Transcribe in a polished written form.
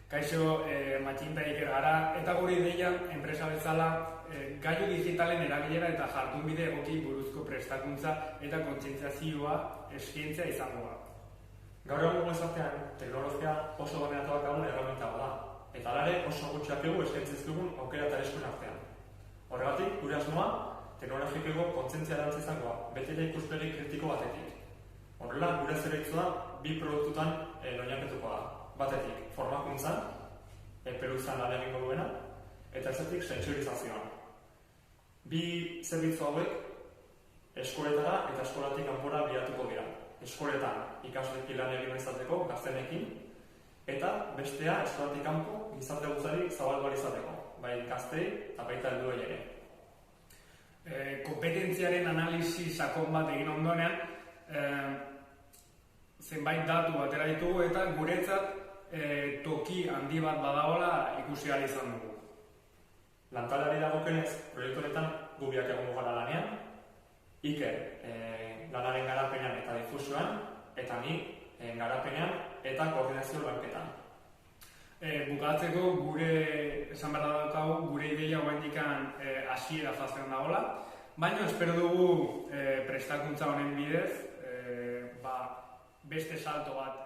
Kaixo, Matxinta Iker gara, eta gure ideia, enpresa bezala, gailu digitalen erabilera eta jardunbide egoki buruzko prestakuntza eta kontzientziazioa eskaintzea izango da. Gaur egungo gizartean, teknologia oso dominatuak dagoen erreminta da, eta alare oso gutxiak egu eskaintzizkigun aukera eta eskuen artean. Horregatik, gure asmoa, teknologikeko kontzientzia erantz izangoa, beti ere ikuspegi kritiko batetik. Horrela, gure zerbitzu da, bi produktutan oinarrituko da. Batetik, formakuntzan, peruzan lan egingo duena, eta ezetik sentsibilizazioan. Bi zerbitzu hauek eskoletara eta eskolatik kanpora biatuko dira. Eskoletan ikasleekin lan egin izateko, gaztenekin, eta bestea eskolatik kanpo gizarte guztiari zabaldu ahal izateko, bai gaztei eta baita helduei ere. Kompetentziaren analisi sakon bat egin ondorean, zenbait datu atera ditugu eta guretzat toki handi bat badagoela ikusi ahal izan dugu. Lantaldeari dagokenez, proiektu honetan gu biak egongo gara lanean, Iker lanaren garapenean eta difusioan, eta ni garapenean eta koordinazio lanketan. Bukatzeko gure esan behar daukagu gure ideia oraindikan hasiera fasean dagoela, baina espero dugu prestakuntza honen bidez beste salto bat